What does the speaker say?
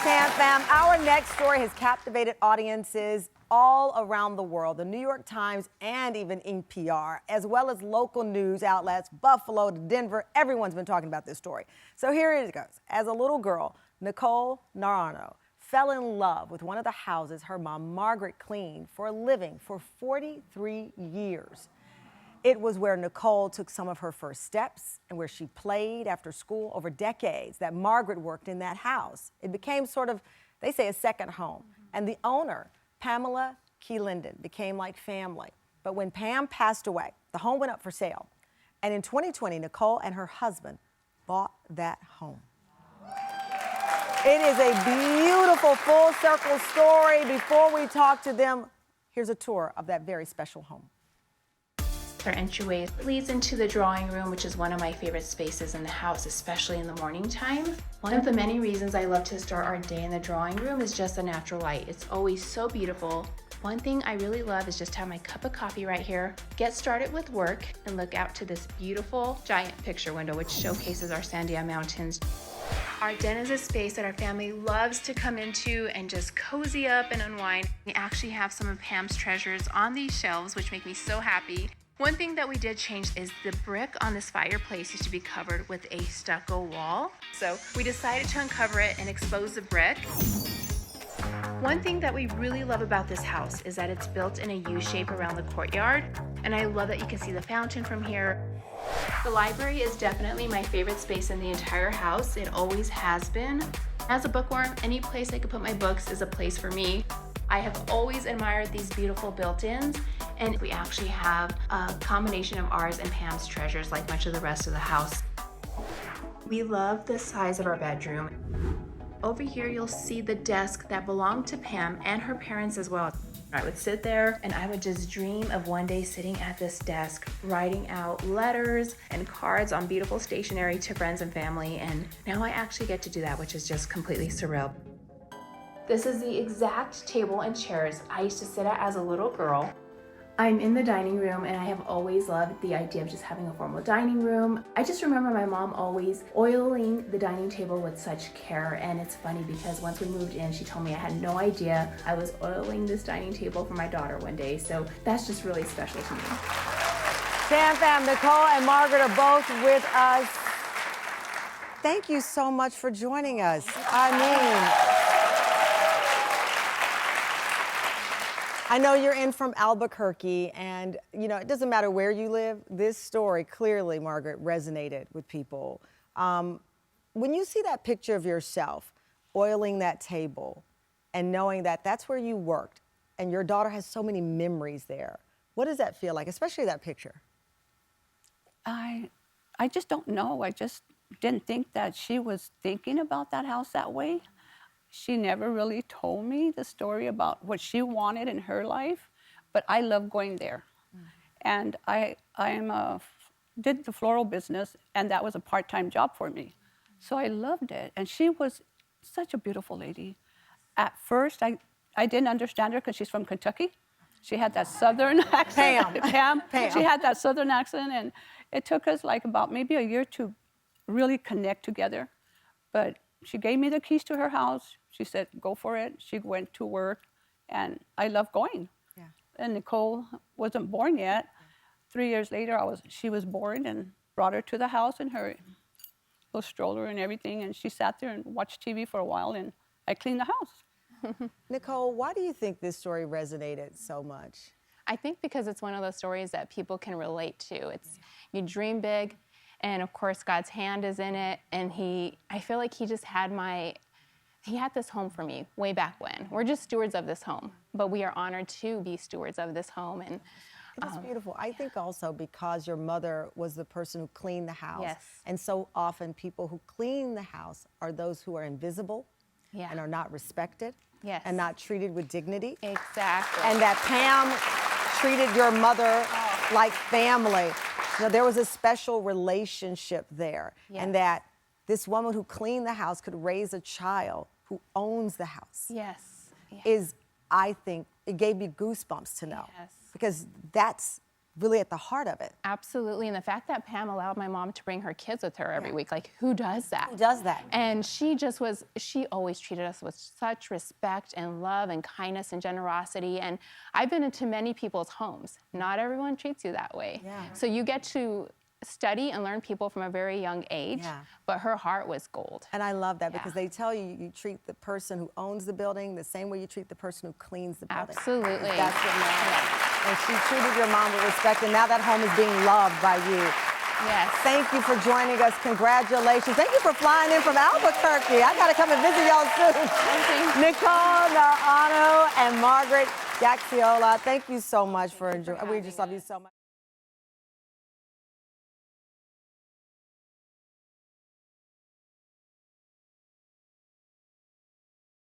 Tam Fam. Our next story has captivated audiences all around the world. The New York Times and even NPR, as well as local news outlets, Buffalo to Denver, everyone's been talking about this story. So here it goes. As a little girl, Nichol Naranjo fell in love with one of the houses her mom, Margaret, cleaned for a living for 43 years. It was where Nichol took some of her first steps and where she played after school over decades that Margaret worked in that house. It became sort of, they say, a second home. And the owner, Pamela Linden, became like family. But when Pam passed away, the home went up for sale. And in 2020, Nichol and her husband bought that home. It is a beautiful full circle story. Before we talk to them, here's a tour of that very special home. Our entryway leads into the drawing room, which is one of my favorite spaces in the house, especially in the morning time. One of the many reasons I love to start our day in the drawing room is just the natural light. It's always so beautiful. One thing I really love is just have my cup of coffee right here, get started with work, and look out to this beautiful giant picture window, which showcases our Sandia Mountains. Our den is a space that our family loves to come into and just cozy up and unwind. We actually have some of Pam's treasures on these shelves, which make me so happy. One thing that we did change is the brick on this fireplace used to be covered with a stucco wall. So we decided to uncover it and expose the brick. One thing that we really love about this house is that it's built in a U shape around the courtyard. And I love that you can see the fountain from here. The library is definitely my favorite space in the entire house. It always has been. As a bookworm, any place I could put my books is a place for me. I have always admired these beautiful built-ins, and we actually have a combination of ours and Pam's treasures like much of the rest of the house. We love the size of our bedroom. Over here, you'll see the desk that belonged to Pam and her parents as well. I would sit there and I would just dream of one day sitting at this desk, writing out letters and cards on beautiful stationery to friends and family. And now I actually get to do that, which is just completely surreal. This is the exact table and chairs I used to sit at as a little girl. I'm in the dining room and I have always loved the idea of just having a formal dining room. I just remember my mom always oiling the dining table with such care, and it's funny because once we moved in, she told me I had no idea I was oiling this dining table for my daughter one day, so that's just really special to me. Tam Fam, Nichol and Margaret are both with us. Thank you so much for joining us. I know you're in from Albuquerque, and you know, it doesn't matter where you live. This story clearly, Margaret, resonated with people. When you see that picture of yourself oiling that table and knowing that that's where you worked and your daughter has so many memories there, what does that feel like, especially that picture? I just don't know. I just didn't think that she was thinking about that house that way. She never really told me the story about what she wanted in her life, but I love going there. And I did the floral business, and that was a part-time job for me. So I loved it. And she was such a beautiful lady. At first, I didn't understand her because she's from Kentucky. She had that southern accent. Pam. She had that southern accent, and it took us like about maybe a year to really connect together. But she gave me the keys to her house. She said, go for it. She went to work, and I loved going. Yeah. And Nichol wasn't born yet. Yeah. 3 years later, she was born, and brought her to the house in her little stroller and everything, and she sat there and watched TV for a while, and I cleaned the house. Nichol, why do you think this story resonated so much? I think because it's one of those stories that people can relate to. It's, you dream big, and of course God's hand is in it, and I feel like he just had this home for me way back when. We're just stewards of this home, but we are honored to be stewards of this home. And it's beautiful. I think also because your mother was the person who cleaned the house. Yes. And so often people who clean the house are those who are invisible. Yeah. And are not respected. Yes. And not treated with dignity. Exactly. And that Pam treated your mother like family. You know, there was a special relationship there. Yes. And that this woman who cleaned the house could raise a child who owns the house. Yes. Is, I think, it gave me goosebumps to know. Yes. Because that's really at the heart of it. Absolutely. And the fact that Pam allowed my mom to bring her kids with her every week, like who does that? Who does that? And she always treated us with such respect and love and kindness and generosity. And I've been into many people's homes. Not everyone treats you that way. Yeah. So you get to study and learn people from a very young age, but her heart was gold. And I love that because they tell you you treat the person who owns the building the same way you treat the person who cleans the building. Absolutely. That's what matters. And she treated your mom with respect, and now that home is being loved by you. Yes. Thank you for joining us. Congratulations. Thank you for flying in from Albuquerque. I got to come and visit y'all soon. Nichol Naranjo and Margaret Gaxiola, thank you so much for enjoying. We just love you so much.